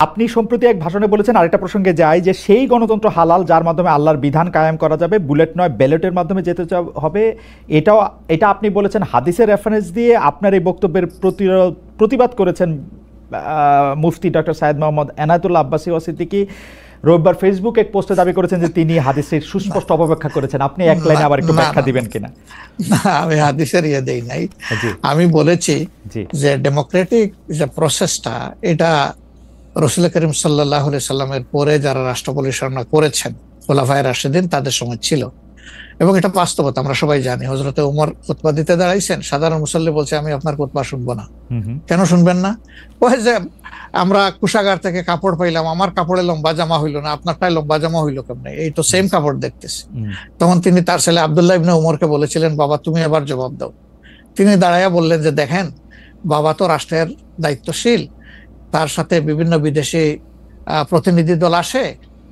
আপনি সম্প্রতি এক ভাষণে বলেছেন, আরেকটা প্রসঙ্গে যাই, যে সেই গণতন্ত্র হালাল যার মাধ্যমে আল্লাহর বিধান কায়েম করা যাবে, বুলেট নয় ব্যালটের মাধ্যমে যেতে হবে। এটা আপনি বলেছেন হাদিসের রেফারেন্স দিয়ে। আপনার এই বক্তব্যের প্রতিবাদ করেছেন মুফতি ডক্টর সাইয়েদ মোহাম্মদ এনায়েতুল্লাহ আব্বাসী সিদ্দিকী। রবিবার ফেসবুক এক পোস্টে দাবি করেছেন যে তিনি হাদিসের সুস্পষ্ট অপব্যাখ্যা করেছেন। আপনি এক লাইনে আবার একটু ব্যাখ্যা দিবেন কিনা? না, আমি হাদিসের দেই নাই। আমি বলেছি যে ডেমোক্রেটিক যে প্রসেসটা, এটা রাসূল করিম সাল্লাল্লাহু আলাইহি সাল্লামের পরে যারা রাষ্ট্র পরিচালনা করেছেন খোলাফায়ে রাশিদিন, তাদের সময় ছিল। এবং এটা বাস্তবতা, আমরা সবাই জানি। হযরতে ওমর খুতবা দিতে দাঁড়াইছেন, সাধারণ মুসল্লি বলছে আমি আপনার খুতবা শুনবো না। কেন শুনবেন না? ওই যে আমরা কুশাগার থেকে কাপড় পাইলাম, আমার কাপড়ে লম্বা জামা হইলো না, আপনারটাই লম্বা জামা হইলো কেমনে? এই তো সেম কাপড় দেখতেছি। তখন তিনি তার ছেলে আব্দুল্লাহ ইবনে উমরকে বলেছিলেন, বাবা তুমি এবার জবাব দাও। তিনি দাঁড়াইয়া বললেন যে দেখেন, বাবা তো রাষ্ট্রের দায়িত্বশীল, তার সাথে বিভিন্ন বিদেশি প্রতিনিধি দল আসে।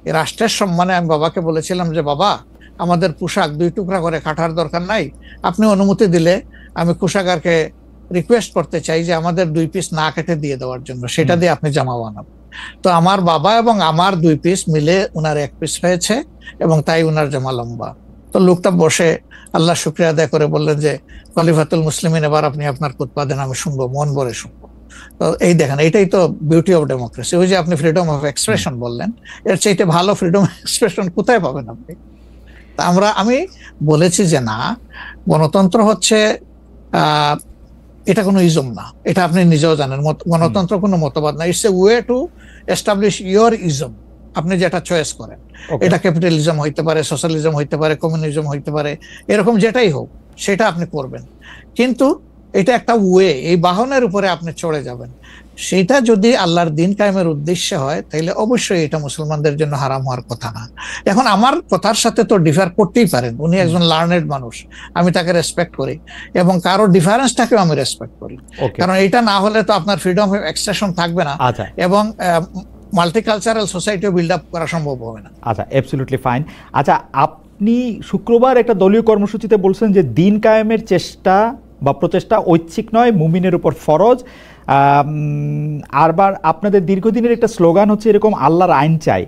এই রাষ্ট্রের সম্মানে আমি বাবাকে বলেছিলাম যে বাবা, আমাদের পোশাক 2 টুকরা করে কাটার দরকার নাই, আপনি অনুমতি দিলে আমি কুশাগারকে রিকোয়েস্ট করতে চাই যে আমাদের 2 পিস না কেটে দিয়ে দেওয়ার জন্য, সেটা দিয়ে আপনি জামা বানাবেন। তো আমার বাবা এবং আমার 2 পিস মিলে উনার 1 পিস হয়েছে, এবং তাই উনার জামা লম্বা। তো লোকটা বসে আল্লাহ শুকরিয়া আদায় করে বললেন যে খলিফাতুল মুসলিমিন, এবার আপনি আপনার খুতবা দেন, আমি শুনবো, মন ভরে শুনবো। তো এই দেখেন, এটাই তো বিউটি অফ ডেমোক্রেসি। ওই যে আপনি ফ্রিডম অফ এক্সপ্রেশন বললেন, এর চাইতে ভালো ফ্রিডম অফ এক্সপ্রেশন কোথায় পাবেন আপনি? আমি বলেছি যে না, গণতন্ত্র হচ্ছে এটা কোনো ইজম না, এটা আপনি নিজেও জানেন। গণতন্ত্র কোনো মতবাদ না, it's a way to establish your ism. আপনি যেটা চয়েস করেন, এটা ক্যাপিটালিজম হইতে পারে, সোশ্যালিজম হইতে পারে, কমিউনিজম হইতে পারে, এরকম যেটাই হোক সেটা আপনি করবেন। কিন্তু এটা একটা ওয়ে, এই বাহনের উপরে আপনি চড়ে যাবেন। সেটা যদি আল্লাহর দিন কায়েমের উদ্দেশ্যে হয়, তাহলে অবশ্যই এটা মুসলমানদের জন্য হারাম হওয়ার কথা না। এখন আমার কথার সাথে তো ডিফার করতেই পারেন, উনি একজন লার্নেড মানুষ, আমি তাকে রেসপেক্ট করি, এবং কারো ডিফারেন্সটাকেও আমি রেসপেক্ট করি। কারণ এটা না হলে তো আপনার ফ্রিডম অফ এক্সপ্রেশন থাকবে না, এবং মাল্টিকালচারাল সোসাইটিও বিল্ড আপ করা সম্ভব হবে না। আচ্ছা, অ্যাবসলিউটলি ফাইন। আচ্ছা, আপনি শুক্রবার একটা দলীয় কর্মসূচিতে বলছেন যে দিন কায়েমের চেষ্টা বা প্রচেষ্টা ঐচ্ছিক নয়, মুমিনের উপর ফরজ। আরবার আপনাদের দীর্ঘদিনের একটা স্লোগান হচ্ছে এরকম, আল্লাহর আইন চাই।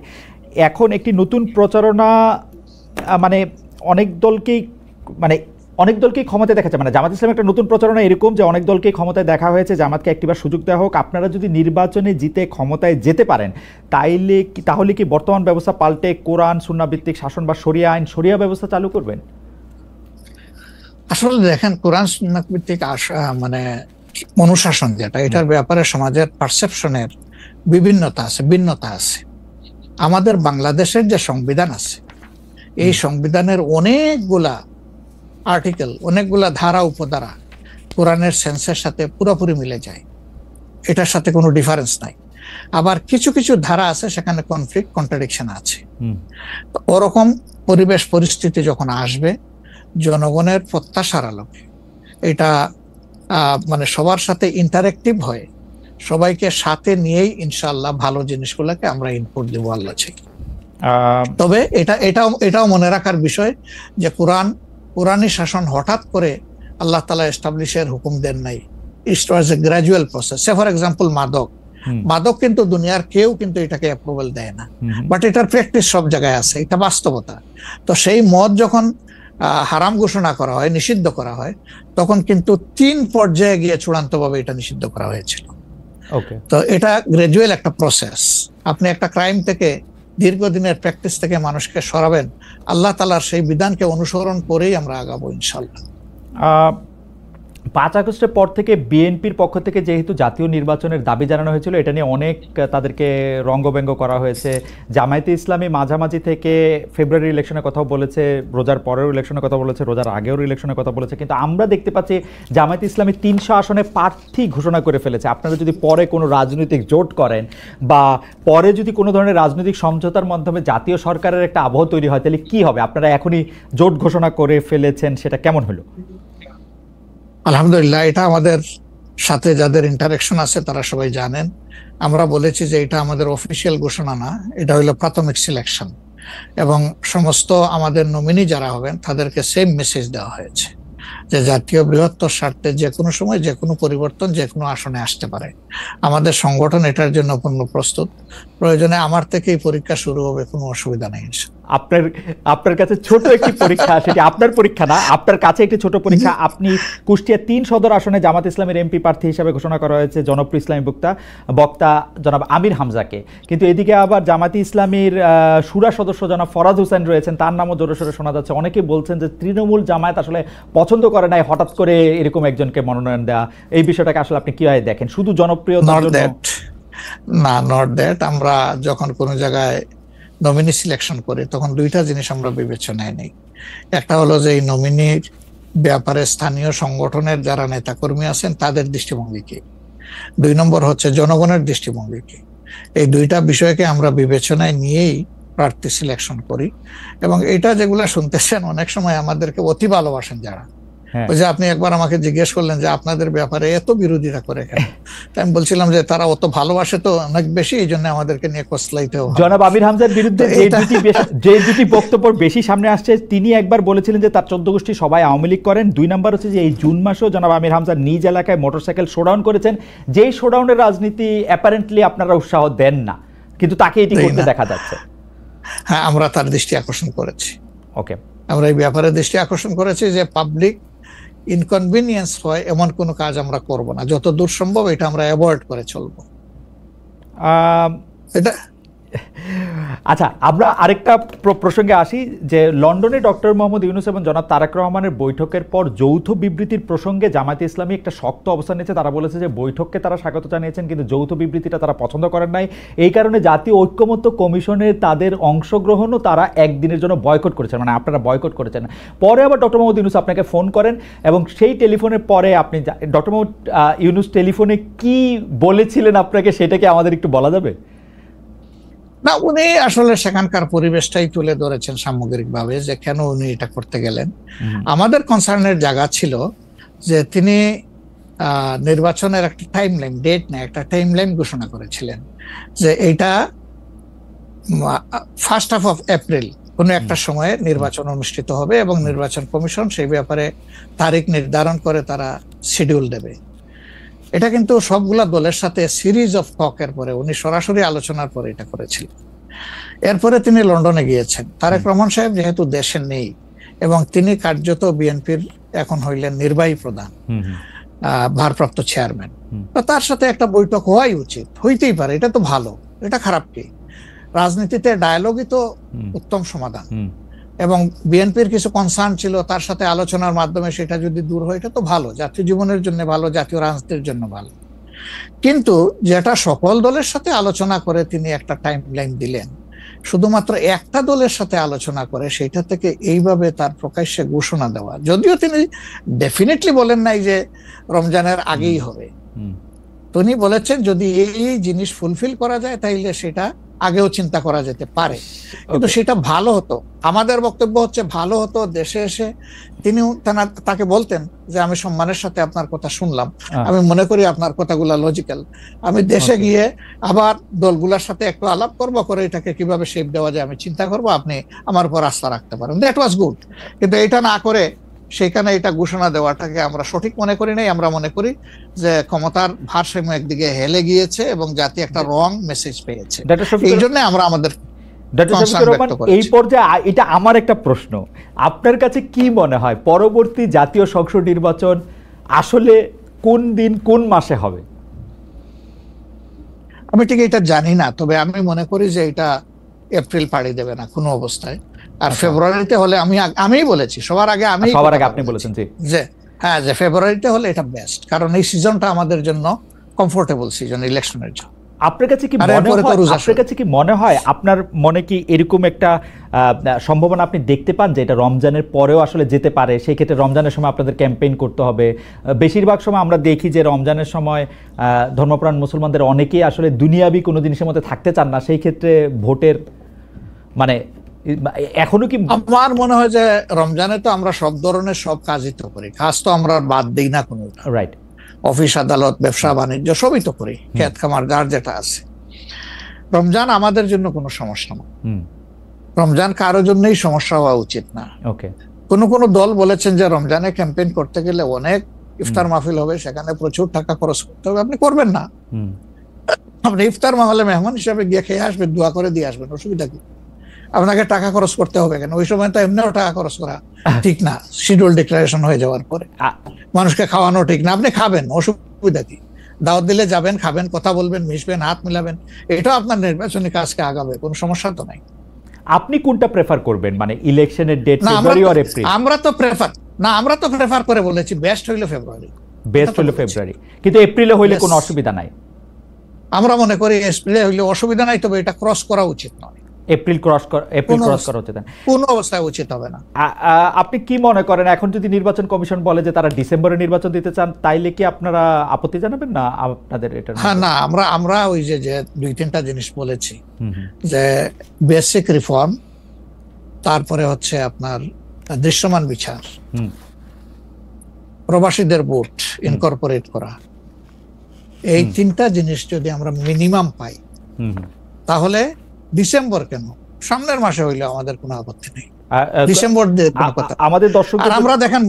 এখন একটি নতুন প্রচারণা, মানে অনেক দলকেই ক্ষমতায় দেখা যায়, মানে জামাত ইসলাম একটা নতুন প্রচারণা এরকম যে অনেক দলকেই ক্ষমতায় দেখা হয়েছে, জামাতকে একটিবার সুযোগ দেওয়া হোক, আপনারা যদি নির্বাচনে জিতে ক্ষমতায় যেতে পারেন তাহলে কি বর্তমান ব্যবস্থা পাল্টে কোরআন সুন্নাহ ভিত্তিক শাসন বা শরিয়া ব্যবস্থা চালু করবেন? আসলে দেখেন, কোরআন সুন্নাহ ভিত্তিক মানে অনুশাসন যেটা, এটার ব্যাপারে সমাজের পারসেপশনের ভিন্নতা আছে। আমাদের বাংলাদেশের যে সংবিধান আছে, এই সংবিধানের অনেকগুলা আর্টিকেল, অনেকগুলা ধারা উপধারা কোরআনের সেন্সের সাথে পুরোপুরি মিলে যায়, এটার সাথে কোনো ডিফারেন্স নাই। আবার কিছু কিছু ধারা আছে সেখানে কনফ্লিক্ট, কন্ট্রাডিকশন আছে। ওরকম পরিবেশ পরিস্থিতি যখন আসবে, জনগণের প্রত্যাশার আলোকে এটা মানে সবার সাথে ইন্টারেক্টিভ হয়, সবাইকে সাথে নিয়েই ইনশাআল্লাহ ভালো জিনিসগুলোকে আমরা ইনপুট দেবো আল্লাহ চাই। তবে এটাও মনে রাখার বিষয় যে কোরআনী শাসন হঠাৎ করে আল্লাহ তাআলা এস্টাবলিশের হুকুম দেন নাই। It was a gradual process. For example, মাদক কিন্তু দুনিয়ার কেউ কিন্তু এটাকে অ্যাপ্রুভাল দেয় না, বাট এটার প্র্যাকটিস সব জায়গায় আছে, এটা বাস্তবতা। তো সেই মদ যখন হারাম ঘোষণা করা হয়, নিষিদ্ধ করা হয়, তখন কিন্তু 3 পর্যায়ে গিয়ে চূড়ান্তভাবে এটা নিষিদ্ধ করা হয়েছিল। তো এটা গ্রাজুয়াল একটা প্রসেস। আপনি একটা ক্রাইম থেকে, দীর্ঘদিনের প্র্যাকটিস থেকে মানুষকে সরাবেন, আল্লাহ তাআলার সেই বিধানকে অনুসরণ করেই আমরা আগাবো ইনশাআল্লাহ। 5 আগস্টের পর থেকে বিএনপির পক্ষ থেকে যেহেতু জাতীয় নির্বাচনের দাবি জানানো হয়েছিল, এটা নিয়ে অনেক তাদেরকে রঙ্গব্যঙ্গ করা হয়েছে। জামায়াতে ইসলামী মাঝামাঝি থেকে ফেব্রুয়ারি ইলেকশনের কথাও বলেছে, রোজার পরেও ইলেকশনের কথা বলেছে, রোজার আগেও ইলেকশনের কথা বলেছে, কিন্তু আমরা দেখতে পাচ্ছি জামায়াতে ইসলামী 300 আসনে প্রার্থী ঘোষণা করে ফেলেছে। আপনারা যদি পরে কোনো রাজনৈতিক জোট করেন বা পরে যদি কোনো ধরনের রাজনৈতিক সমঝোতার মাধ্যমে জাতীয় সরকারের একটা আবহ তৈরি হয়, তাহলে কি হবে? আপনারা এখনই জোট ঘোষণা করে ফেলেছেন, সেটা কেমন হলো? আলহামদুলিল্লাহ, এটা আমাদের সাথে যাদের ইন্টারেকশন আছে তারা সবাই জানেন। আমরা বলেছি যে এটা আমাদের অফিসিয়াল ঘোষণা না, এটা হলো প্রাথমিক সিলেকশন, এবং সমস্ত আমাদের নমিনি যারা হবেন তাদেরকে সেম মেসেজ দেওয়া হয়েছে। যে জাতীয় বৃহত্তর স্বার্থে যে কোনো সময় যে কোনো পরিবর্তন যে কোনো আসনে আসতে পারে। আমাদের সংগঠন এটার জন্য পূর্ণ প্রস্তুত। প্রয়োজনে আমার থেকে এই পরীক্ষা শুরু হবে, কোনো অসুবিধা নেই। আপনার কাছে ছোট একটি পরীক্ষা, সেটি আপনার পরীক্ষা না, আপনার কাছে একটি ছোট পরীক্ষা। আপনি কুষ্টিয়া 3 সদর আসনে জামাত ইসলামের এমপি প্রার্থী হিসেবে ঘোষণা করা হয়েছে জনপ্রিয় ইসলামী বক্তা জনাব আমির হামজাকে, কিন্তু এদিকে আবার জামাতি ইসলামীর শুরা সদস্য জনাব ফরাজ হোসেন রয়েছেন, তার নামও জোরে সোরে শোনা যাচ্ছে। অনেকে বলছেন যে তৃণমূল জামায়াত আসলে পছন্দ করে নাই হঠাৎ করে এরকম একজনকে মনোনয়ন দেওয়া। এই বিষয়টাকে আসলে আপনি কিভাবে দেখেন? শুধু জনপ্রিয়তার জন্য না, নট দ্যাট। আমরা যখন কোনো জায়গায় নমিনি সিলেকশন করি তখন দুইটা জিনিস আমরা বিবেচনায় নেই। একটা হলো যে এই নমিনির ব্যাপারে স্থানীয় সংগঠনের যারা নেতাকর্মী আছেন তাদের দৃষ্টিভঙ্গি কি, 2 নম্বর হচ্ছে জনগণের দৃষ্টিভঙ্গি কি। এই দুইটা বিষয়কে আমরা বিবেচনায় নিয়েই প্রার্থী সিলেকশন করি। এবং এটা যেগুলা শুনতেছেন, অনেক সময় আমাদেরকে অতি ভালোবাসেন যারা, ওই যে আপনি একবার আমাকে জিজ্ঞেস করলেন যে আপনাদের ব্যাপারে এত বিরোধিতা করে কেন, আমি বলছিলাম যে তারা অত ভালোবাসে তো অনেক বেশি, এই জন্য আমাদেরকে নিয়ে কসলাইতে হবে। জনাব আমির হামজার বিরুদ্ধে যে দুটি বক্তব্য বেশি সামনে আসছে, তিনি একবার বলেছিলেন যে তার 14 গোষ্ঠী সবাই আওয়ামী লীগ করেন। 2 নম্বর হচ্ছে যে এই জুন মাসেও জনাব আমির হামজা নিজ এলাকায় মোটরসাইকেল শোডাউন করেছেন, যেই শোডাউনের রাজনীতি অ্যাপারেন্টলি আপনারা উৎসাহ দেন না, কিন্তু তাকে এটি করতে দেখা যাচ্ছে। হ্যাঁ, আমরা তার দৃষ্টি আকর্ষণ করেছি। ওকে, আমরা এই ব্যাপারে দৃষ্টি আকর্ষণ করেছি যে পাবলিক ইনকনভিনিয়েন্স হয় এমন কোনো কাজ আমরা করব না, যত দূর সম্ভব এটা আমরা অ্যাভয়েড করে চলবো। এটা আচ্ছা, আমরা আরেকটা প্রসঙ্গে আসি যে লন্ডনে ডক্টর মোহাম্মদ ইউনূস এবং জনাব তারেক রহমানের বৈঠকের পর যৌথ বিবৃতির প্রসঙ্গে জামায়াতে ইসলামী একটা শক্ত অবস্থান নিয়েছে। তারা বলেছে যে বৈঠককে তারা স্বাগত জানিয়েছেন, কিন্তু যৌথ বিবৃতিটা তারা পছন্দ করেন নাই। এই কারণে জাতীয় ঐক্যমত্য কমিশনে তাদের অংশগ্রহণও তারা একদিনের জন্য বয়কট করেছেন, মানে আপনারা বয়কট করেছেন। পরে আবার ডক্টর মোহাম্মদ ইউনূস আপনাকে ফোন করেন এবং সেই টেলিফোনের পরে আপনি ডক্টর মোহাম্মদ ইউনূস টেলিফোনে কি বলেছিলেন আপনাকে, সেটাকে আমাদের একটু বলা যাবে? না, উনি আসলে সেখানকার পরিবেশটাই তুলে ধরেছেন সামগ্রিকভাবে যে কেন উনি এটা করতে গেলেন। আমাদের কনসার্নের জায়গা ছিল যে তিনি নির্বাচনের একটা টাইম লাইন, ডেট না, একটা টাইম লাইন ঘোষণা করেছিলেন যে এইটা 1st of April কোনো একটা সময়ে নির্বাচন অনুষ্ঠিত হবে এবং নির্বাচন কমিশন সেই ব্যাপারে তারিখ নির্ধারণ করে তারা শিডিউল দেবে। এটা কিন্তু সবগুলা দলের সাথে সিরিজ অফ টকের পরে, উনি সরাসরি আলোচনার পরে এটা করেছিলেন। এরপরে তিনি লন্ডনে গিয়েছেন। তারেক রহমান সাহেব যেহেতু দেশে নেই এবং তিনি কার্যত বিএনপির এখন হইলেন নির্বাহী প্রধান, ভারপ্রাপ্ত চেয়ারম্যান, তার সাথে একটা বৈঠক হওয়াই উচিত, হইতেই পারে। এটা তো ভালো, এটা খারাপ কি? রাজনীতিতে ডায়ালগই তো উত্তম সমাধান। এবং বিএনপির কিছু কনসার্ন ছিল, তার সাথে আলোচনার মাধ্যমে সেটা যদি দূর হয় এটা তো ভালো, জাতীয় জীবনের জন্য ভালো, জাতীয় রাজনীতির জন্য ভালো। কিন্তু যেটা সকল দলের সাথে আলোচনা করে তিনি একটা টাইম লাইন দিলেন, শুধুমাত্র একটা দলের সাথে আলোচনা করে সেটা থেকে এইভাবে তার প্রকাশ্যে ঘোষণা দেওয়া, যদিও তিনি ডেফিনেটলি বলেন নাই যে রমজানের আগেই হবে, তিনি বলেছেন যদি এই জিনিস ফুলফিল করা যায় তাইলে সেটা আগেও চিন্তা করা যেতে পারে, কিন্তু সেটা ভালো হতো। আমাদের বক্তব্য হচ্ছে ভালো হতো দেশে এসে তিনি তাকে বলতেন যে আমি সম্মানের সাথে আপনার কথা শুনলাম, আমি মনে করি আপনার কথাগুলা লজিক্যাল, আমি দেশে গিয়ে আবার দলগুলোর সাথে একটু আলাপ করবো, করে এটাকে কিভাবে শেপ দেওয়া যায় আমি চিন্তা করবো, আপনি আমার উপর আস্থা রাখতে পারেন। That was good. কিন্তু এটা না করে সেখানে এটা ঘোষণা দেওয়াটাকে আমরা সঠিক মনে করি নাই। আমরা মনে করি যে ক্ষমতার ভারসাম্য একদিকে হেলে গিয়েছে এবং জাতি একটা রং মেসেজ পেয়েছে। এই জন্য আমরা আমাদের এই পর্যায়ে এটা আমার একটা প্রশ্ন, আপনার কাছে কি মনে হয় পরবর্তী জাতীয় সংসদ নির্বাচন আসলে কোন দিন কোন মাসে হবে? আমি ঠিক এটা জানি না, তবে আমি মনে করি যে এটা এপ্রিল পাড়ি দেবে না কোনো অবস্থায়। আর ফেব্রুয়ারিতে হলে আমি বলেছি সবার আগে, আপনি বলেছেন যে হ্যাঁ, যে ফেব্রুয়ারিতে হলে এটা বেস্ট, কারণ এই সিজনটা আমাদের জন্য কমফোর্টেবল সিজন ইলেকশনের জন্য। আপনার কাছে কি মনে হয় আপনার মনে কি এরকম একটা সম্ভাবনা আপনি দেখতে পান যে এটা রমজানের পরেও আসলে যেতে পারে? সেই ক্ষেত্রে রমজানের সময় আপনাদের ক্যাম্পেইন করতে হবে। বেশিরভাগ সময় আমরা দেখি যে রমজানের সময় ধর্মপ্রাণ মুসলমানদের অনেকেই আসলে দুনিয়াবি কোনো জিনিসের মধ্যে থাকতে চান না, সেই ক্ষেত্রে ভোটের মানে এখনো কি? আমার মনে হয় যে রমজানে তো আমরা সব ধরনের সব কাজই তো করি, কাজ তো আমরা বাদ দিই না কোনো, রাইট? অফিস আদালত ব্যবসা বাণিজ্য সবই তো করি, খেত খামার যার যেটা আছে। রমজান আমাদের জন্য কোনো সমস্যা না, রমজান কারোর জন্যই সমস্যা হওয়া উচিত না। ওকে, কোন দল বলেছেন যে রমজানে ক্যাম্পেইন করতে গেলে অনেক ইফতার মাহফিল হবে, সেখানে প্রচুর টাকা খরচ করতে হবে, আপনি করবেন না। আপনি ইফতার মাহফিলে মেহমান হিসাবে গিয়ে খেয়ে আসবেন, দোয়া করে দিয়ে আসবেন, অসুবিধা কি? আপনাকে টাকা খরচ করতে হবে কেন? ওই সময় তো এমনিও টাকা খরচ করা ঠিক না, শিডিউল ডিক্লারেশন হয়ে যাওয়ার পরে মানুষকে খাওয়ানো ঠিক না। আপনি খাবেন, অসুবিধা কি? দাওয়াত দিলে যাবেন, খাবেন, কথা বলবেন, মিশবেন, হাত মিলাবেন, এটাও আপনার নির্বাচনী কাজকে আগাবে, কোনো সমস্যা তো নাই। আপনি কোনটা প্রেফার করবেন, মানে ইলেকশনের ডেট ফেব্রুয়ারি অর এপ্রিল? আমরা তো প্রেফার করে বলেছি বেস্ট হইলো ফেব্রুয়ারি, বেস্ট হইলো ফেব্রুয়ারি, কিন্তু এপ্রিলে হইলে কোনো অসুবিধা নাই। আমরা মনে করি এপ্রিলে হইলে অসুবিধা নাই, তবে এটা ক্রস করা উচিত নয়। এপ্রিল ক্রস করা উচিত না, কোনো অবস্থায় উচিত হবে না। আপনি কি মনে করেন, এখন যদি নির্বাচন কমিশন বলে যে তারা ডিসেম্বরে নির্বাচন দিতে চান, তাইলে কি আপনারা আপত্তি জানাবেন না আপনাদের এটা? হ্যাঁ, না, আমরা ওই যে 2-3টা জিনিস বলেছি, যে বেসিক রিফর্ম, তারপরে হচ্ছে আপনার দৃশ্যমান বিচার, প্রবাসীদের ভোট ইনকর্পোরেট করা, এই 3টা জিনিস যদি আমরা মিনিমাম পাই, তাহলে ডিসেম্বর কেন, সামনের মাসে হইলে আমাদের কোনো আপত্তি নেই। ডিসেম্বর আমাদের দর্শক, আর আমরা দেখেন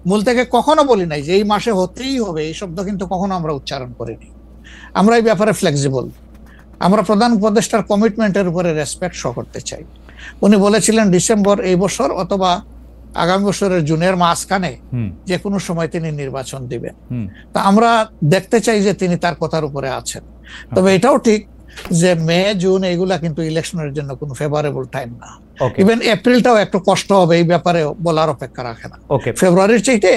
মূল থেকে কখনো বলি নাই যে এই মাসে হতেই হবে, এই শব্দ কিন্তু কখনো আমরা উচ্চারণ করিনি। আমরা এই ব্যাপারে ফ্লেক্সিবল। আমরা প্রধান উপদেষ্টার কমিটমেন্টের উপরে রেসপেক্ট শো করতে চাই। উনি বলেছিলেন ডিসেম্বর এই বছর অথবা আগামী বছরের জুনের মাঝখানে যে কোনো সময় তিনি নির্বাচন দিবেন। তা আমরা দেখতে চাই যে তিনি তার কথার উপরে আছেন। তবে এটাও ঠিক যে মে জুন এইগুলা কিন্তু ইলেকশনের জন্য কোনো ফেভারেবল টাইম না। ইভেন এপ্রিলটাও একটু কষ্ট হবে, এই ব্যাপারে বলার অপেক্ষা রাখে না। ফেব্রুয়ারির চাইতে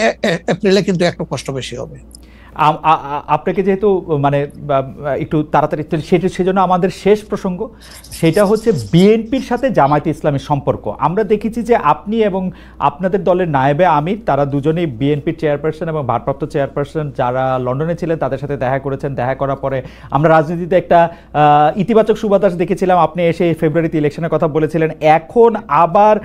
এপ্রিলে কিন্তু একটু কষ্ট বেশি হবে। আপনাকে যেহেতু মানে একটু তাড়াতাড়ি, সেজন্য আমাদের শেষ প্রসঙ্গ সেটা হচ্ছে বিএনপির সাথে জামায়াতে ইসলামীর সম্পর্ক। আমরা দেখেছি যে আপনি এবং আপনাদের দলের নায়েবে আমির, তারা দুজনেই বিএনপির চেয়ারপারসন এবং ভারপ্রাপ্ত চেয়ারপারসন যারা লন্ডনে ছিলেন তাদের সাথে দেখা করেছেন। দেখা করার পরে আমরা রাজনীতিতে একটা ইতিবাচক সুবাতাস দেখেছিলাম। আপনি এসে ফেব্রুয়ারিতে ইলেকশনের কথা বলেছিলেন। এখন আবার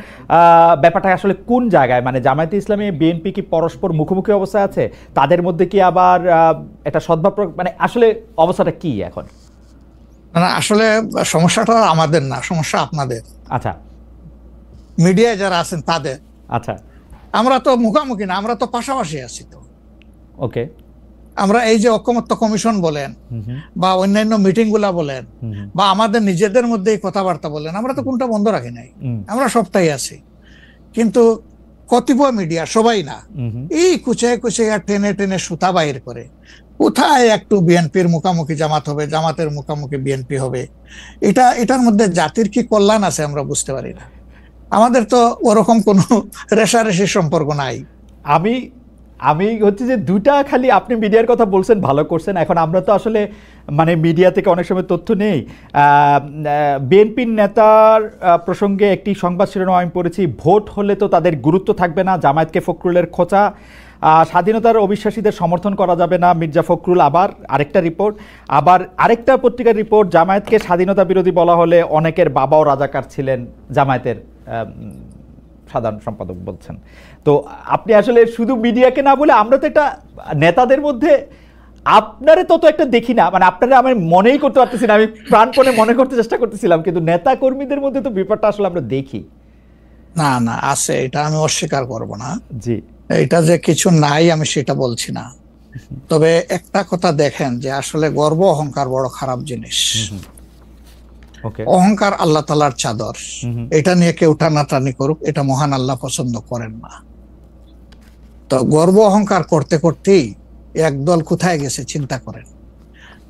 ব্যাপারটা আসলে কোন জায়গায়, মানে জামায়াতে ইসলামী বিএনপি কি পরস্পর মুখোমুখি অবস্থায় আছে? তাদের মধ্যে কি আবার একটা সদ্ভাব, মানে আসলে অবস্থাটা কি এখন? না, আসলে সমস্যাটা আমাদের না, সমস্যা আপনাদের। আচ্ছা, মিডিয়ায় যারা আছেন তাদের। আচ্ছা, আমরা তো মুখোমুখি না, আমরা তো পাশাপাশি আছি। তো ওকে, আমরা এই যে ঐকমত্য কমিশন বলেন বা অন্যান্য মিটিং গুলা বলেন বা আমাদের নিজেদের মধ্যে কথাবার্তা বলেন, আমরা তো কোনটা বন্ধ রাখি নাই, আমরা সবটাই আছি। কিন্তু কতিপয় মিডিয়া, সবাই না, এই কুচায় কুচাইয়া টেনে টেনে সুতা বাইর করে কোথায় একটু বিএনপির মুখামুখি জামাত হবে, জামাতের মুখামুখি বিএনপি হবে। এটার মধ্যে জাতির কি কল্যাণ আছে আমরা বুঝতে পারি না। আমাদের তো ওরকম কোনো রেশারেশির সম্পর্ক নাই। আমি হচ্ছে যে দুটা, খালি আপনি মিডিয়ার কথা বলছেন, ভালো করছেন। এখন আমরা তো আসলে মানে মিডিয়া থেকে অনেক সময় তথ্য নেই। বিএনপির নেতার প্রসঙ্গে একটি সংবাদ শিরোনাম আমি পড়েছি, ভোট হলে তো তাদের গুরুত্ব থাকবে না, জামায়াতকে ফখরুলের খোঁচা, স্বাধীনতার অবিশ্বাসীদের সমর্থন করা যাবে না, মির্জা ফখরুল। আবার আরেকটা রিপোর্ট, আবার আরেকটা পত্রিকার রিপোর্ট, জামায়াতকে স্বাধীনতা বিরোধী বলা হলে অনেকের বাবাও রাজাকার ছিলেন, জামায়াতের সাধারণ সম্পাদক বলছেন। তো আপনি আসলে শুধু মিডিয়াকে না বলে, আমরা তো একটা নেতাদের মধ্যে আপনারে তত একটা দেখি না, মানে আপনারা আমি মনেই করতে পারতেছি না, আমি প্রাণপণে মনে করতে চেষ্টা করতেছিলাম, কিন্তু নেতা কর্মীদের মধ্যে তো ব্যাপারটা আসলে আমরা দেখি না। না, আছে, এটা আমি অস্বীকার করব না। জি, এটা যে কিছু নাই আমি সেটা বলছি না। তবে একটা কথা দেখেন যে আসলে গর্ব অহংকার বড় খারাপ জিনিস। অহংকার আল্লাহ তাআলার চাদর, এটা নিয়ে কেউ টানাটানি করুক, এটা মহান আল্লাহ পছন্দ করেন না। তো গর্ব অহংকার করতে করতেই একদল কোথায় গেছে চিন্তা করেন।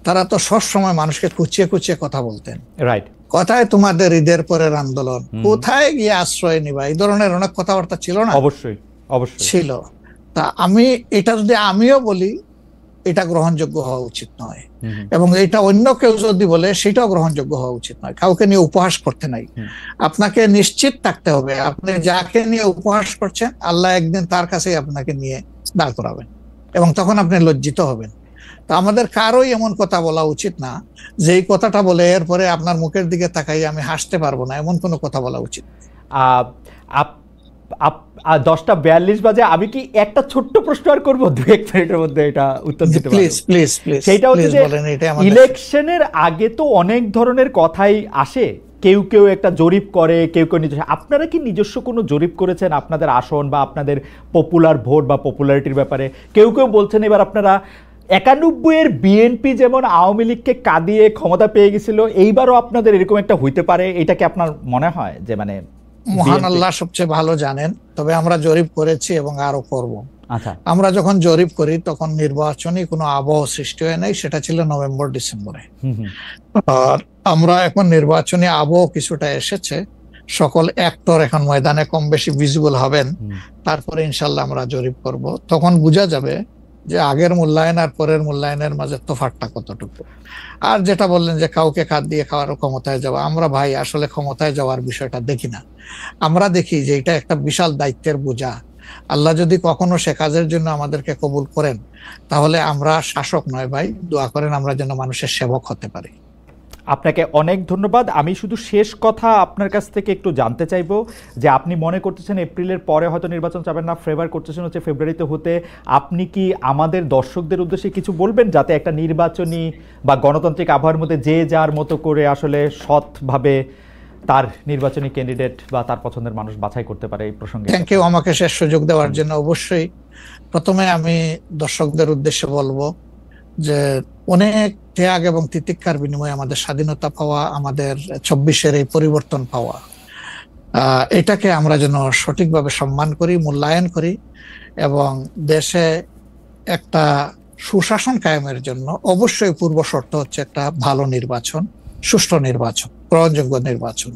তারা তো সব সময় মানুষকে কুচিয়ে কুচিয়ে কথা বলতেন, রাইট? কোথায় তোমাদের ঈদের পরের আন্দোলন, কোথায় গিয়ে আশ্রয় নিবা, এই ধরনের অনেক কথাবার্তা ছিল না? অবশ্যই ছিল। তা এটা যদি আমিও বলি, এটা গ্রহণযোগ্য হওয়া উচিত নয়, এবং এটা অন্য কেউ যদি বলে সেটাও গ্রহণযোগ্য হওয়া উচিত নয়। কাউকে নিয়ে উপহাস করতে নাই। আপনাকে নিশ্চিত থাকতে হবে আপনি যাকে নিয়ে উপহাস করছেন, আল্লাহ একদিন তার কাছেই আপনাকে নিয়ে দাঁড় করাবেন, এবং তখন আপনি লজ্জিত হবেন। তো আমাদের কারোই এমন কথা বলা উচিত না যে এই কথাটা বলে এরপরে আপনার মুখের দিকে তাকাই আমি হাসতে পারবো না, এমন কোনো কথা বলা উচিত। 10:42 বাজে, আমি কি একটা ছোট্ট প্রশ্ন আর করবো 2-1 মিনিটের মধ্যে, এটা উত্তর দিতে পারবেন? প্লিজ। সেটা হচ্ছে যে ইলেকশনের আগে তো অনেক ধরনের কথাই আসে কেউ কেউ একটা জরিপ করে, কেউ কেউ নিজস্ব, আপনারা কি নিজস্ব কোনো জরিপ করেছেন আপনাদের আসন বা আপনাদের পপুলার ভোট বা পপুলারিটির ব্যাপারে? কেউ কেউ বলছেন এবার আপনারা 91-এর বিএনপি যেমন আওয়ামী লীগকে কাঁদিয়ে ক্ষমতা পেয়ে গেছিল, এইবারও আপনাদের এরকম একটা হইতে পারে, এটা কি আপনার মনে হয়? যে মানে মহান আল্লাহ সবচেয়ে ভালো জানেন, তবে আমরা জরিপ করেছি এবং আরো করব। আচ্ছা, আমরা যখন জরিপ করি তখন নির্বাচনী কোনো আবহ সৃষ্টি হয় নাই, সেটা ছিল নভেম্বর ডিসেম্বরে। আর আমরা এখন নির্বাচনী আবহ কিছুটা এসেছে, সকল অ্যাক্টর এখন ময়দানে কম বেশি ভিজিবল হবেন, তারপরে ইনশাল্লাহ আমরা জরিপ করব। তখন বোঝা যাবে যে আগের মূল্যায়ন আর পরের মূল্যায়নের মাঝে তফাৎটা কতটুকু। আর যেটা বললেন যে কাউকে কাঁদ দিয়ে খাওয়ার ক্ষমতায় যাওয়া, আমরা ভাই আসলে ক্ষমতায় যাওয়ার বিষয়টা দেখি না। আমরা দেখি যে এটা একটা বিশাল দায়িত্বের বোঝা। আল্লাহ যদি কখনো সে কাজের জন্য আমাদেরকে কবুল করেন, তাহলে আমরা শাসক নয় ভাই, দোয়া করেন আমরা যেন মানুষের সেবক হতে পারি। আপনাকে অনেক ধন্যবাদ। আমি শুধু শেষ কথা আপনার কাছ থেকে একটু জানতে চাইবো যে আপনি মনে করতেছেন এপ্রিলের পরে হয়তো নির্বাচন চাবেন না, ফেভার করতেছেন হচ্ছে ফেব্রুয়ারিতে হতে। আপনি কি আমাদের দর্শকদের উদ্দেশ্যে কিছু বলবেন যাতে একটা নির্বাচনী বা গণতান্ত্রিক আবহাওয়ার মধ্যে যে যার মতো করে আসলে সৎভাবে তার নির্বাচনী ক্যান্ডিডেট বা তার পছন্দের মানুষ বাছাই করতে পারে? এই প্রসঙ্গে থ্যাংক ইউ আমাকে শেষ সুযোগ দেওয়ার জন্য। অবশ্যই প্রথমে আমি দর্শকদের উদ্দেশ্যে বলবো যে অনেক ত্যাগ এবং তিতিক্ষার বিনিময়ে আমাদের স্বাধীনতা পাওয়া, আমাদের 24-এর এই পরিবর্তন পাওয়া, এটাকে আমরা যেন সঠিকভাবে সম্মান করি, মূল্যায়ন করি এবং দেশে একটা সুশাসন কায়েমের জন্য অবশ্যই পূর্ব শর্ত হচ্ছে একটা ভালো নির্বাচন, সুষ্ঠু নির্বাচন, গ্রহণযোগ্য নির্বাচন।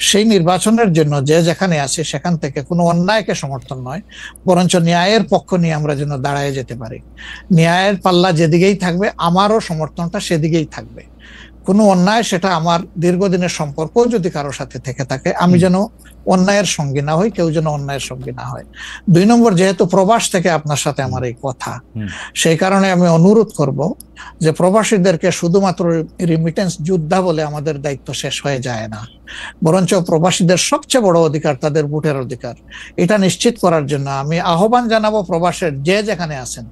সেই নির্বাচনের জন্য যে যেখানে আছে সেখান থেকে কোনো অন্যায়কে সমর্থন নয়, বরঞ্চ ন্যায়ের পক্ষ নিয়ে আমরা যেন দাঁড়ায় যেতে পারি। ন্যায়ের পাল্লা যেদিকেই থাকবে আমারও সমর্থনটা সেদিকেই থাকবে। কোনো অন্যায়, সেটা আমার দীর্ঘদিনের সম্পর্ক যদি কারোর সাথে থেকে থাকে, আমি যেন অন্যায়ের সঙ্গী না হই, কেউ যেন অন্যায়ের সঙ্গী না হয়। 2 নম্বর, যেহেতু প্রবাস থেকে আপনার সাথে আমার এই কথা, সেই কারণে আমি অনুরোধ করব যে প্রবাসীদেরকে শুধুমাত্র রিমিটেন্স যোদ্ধা বলে আমাদের দায়িত্ব শেষ হয়ে যায় না, বরঞ্চ প্রবাসীদের সবচেয়ে বড় অধিকার তাদের ভোটের অধিকার। এটা নিশ্চিত করার জন্য আমি আহ্বান জানাবো প্রবাসের যে যেখানে আছেন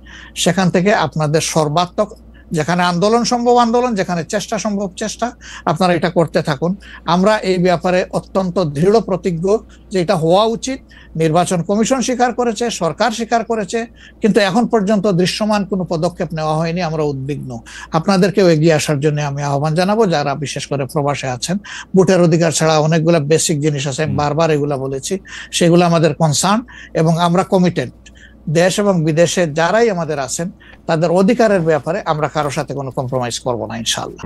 সেখান থেকে আপনাদের সর্বাত্মক, যেখানে আন্দোলন সম্ভব আন্দোলন, যেখানে চেষ্টা সম্ভব চেষ্টা, আপনারা এটা করতে থাকুন। আমরা এই ব্যাপারে অত্যন্ত দৃঢ় প্রতিজ্ঞ যে এটা হওয়া উচিত। নির্বাচন কমিশন স্বীকার করেছে, সরকার স্বীকার করেছে, কিন্তু এখন পর্যন্ত দৃশ্যমান কোনো পদক্ষেপ নেওয়া হয়নি। আমরা উদ্বিগ্ন। আপনাদেরকেও এগিয়ে আসার জন্য আমি আহ্বান জানাবো, যারা বিশেষ করে প্রবাসে আছেন। ভোটের অধিকার ছাড়া অনেকগুলো বেসিক জিনিস আছে, আমি বারবার এগুলা বলেছি, সেগুলো আমাদের কনসার্ন এবং আমরা কমিটেড। দেশ এবং বিদেশে যারাই আমাদের আছেন তাদের অধিকারের ব্যাপারে আমরা কারোর সাথে কোনো কম্প্রোমাইজ করব না ইনশাআল্লাহ।